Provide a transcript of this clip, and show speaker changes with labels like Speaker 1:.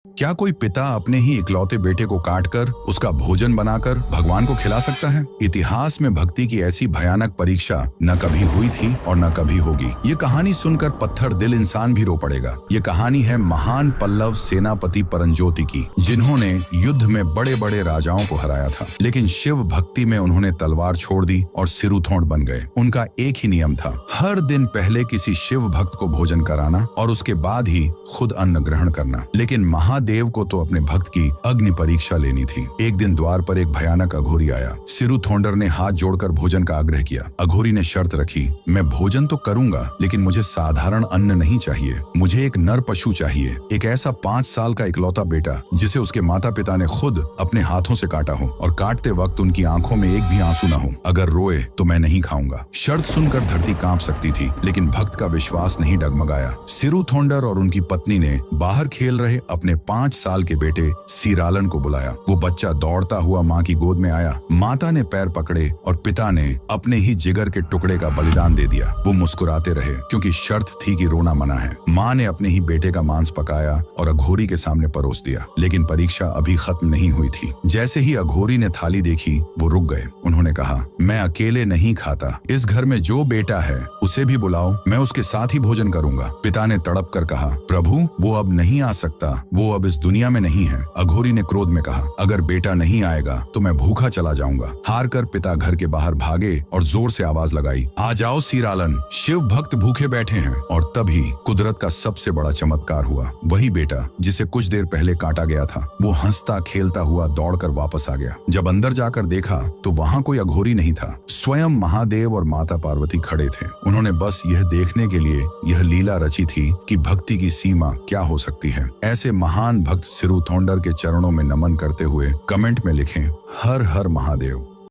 Speaker 1: क्या कोई पिता अपने ही इकलौते बेटे को काटकर उसका भोजन बनाकर भगवान को खिला सकता है? इतिहास में भक्ति की ऐसी भयानक परीक्षा न कभी हुई थी और न कभी होगी। ये कहानी सुनकर पत्थर दिल इंसान भी रो पड़ेगा। ये कहानी है महान पल्लव सेनापति परंजोति की, जिन्होंने युद्ध में बड़े बड़े राजाओं को हराया था, लेकिन शिव भक्ति में उन्होंने तलवार छोड़ दी और सिरुथोंड बन गए। उनका एक ही नियम था, हर दिन पहले किसी शिव भक्त को भोजन कराना और उसके बाद ही खुद अन्न ग्रहण करना। लेकिन महादेव को तो अपने भक्त की अग्नि परीक्षा लेनी थी। एक दिन द्वार पर एक भयानक अघोरी आया। सिरुथोंडर ने हाथ जोड़कर भोजन का आग्रह किया। अघोरी ने शर्त रखी, मैं भोजन तो करूंगा, लेकिन मुझे साधारण अन्न नहीं चाहिए। मुझे एक नर पशु चाहिए, एक ऐसा 5 साल का इकलौता बेटा जिसे उसके माता पिता ने खुद अपने हाथों से काटा हो और काटते वक्त उनकी आंखों में एक भी आंसू न हो। अगर रोए तो मैं नहीं खाऊंगा। शर्त सुनकर धरती कांप सकती थी, लेकिन भक्त का विश्वास नहीं डगमगाया। सिरुथोंडर और उनकी पत्नी ने बाहर खेल रहे अपने 5 साल के बेटे सीरालन को बुलाया। वो बच्चा दौड़ता हुआ माँ की गोद में आया। माता ने पैर पकड़े और पिता ने अपने ही जिगर के टुकड़े का बलिदान दे दिया। वो मुस्कुराते रहे, क्योंकि शर्त थी कि रोना मना है। माँ ने अपने ही बेटे का मांस पकाया और अघोरी के सामने परोस दिया। लेकिन परीक्षा अभी खत्म नहीं हुई थी। जैसे ही अघोरी ने थाली देखी, वो रुक गए। उन्होंने कहा, मैं अकेले नहीं खाता। इस घर में जो बेटा है उसे भी बुलाओ, मैं उसके साथ ही भोजन करूंगा। पिता ने तड़प कर कहा, प्रभु वो अब नहीं आ सकता, वो अब इस दुनिया में नहीं है। अघोरी ने क्रोध में कहा, अगर बेटा नहीं आएगा तो मैं भूखा चला जाऊंगा। हार कर पिता घर के बाहर भागे और जोर से आवाज लगाई, आ जाओ सीरालन, शिव भक्त भूखे बैठे हैं। और तभी कुदरत का सबसे बड़ा चमत्कार हुआ। वही बेटा जिसे कुछ देर पहले काटा गया था, वो हंसता खेलता हुआ दौड़कर वापस आ गया। जब अंदर जाकर देखा तो वहां कोई अघोरी नहीं था, स्वयं महादेव और माता पार्वती खड़े थे। उन्होंने बस यह देखने के लिए यह लीला रची थी कि भक्ति की सीमा क्या हो सकती है। ऐसे महान भक्त सिरुथोंडर के चरणों में नमन करते हुए कमेंट में लिखें, हर हर महादेव।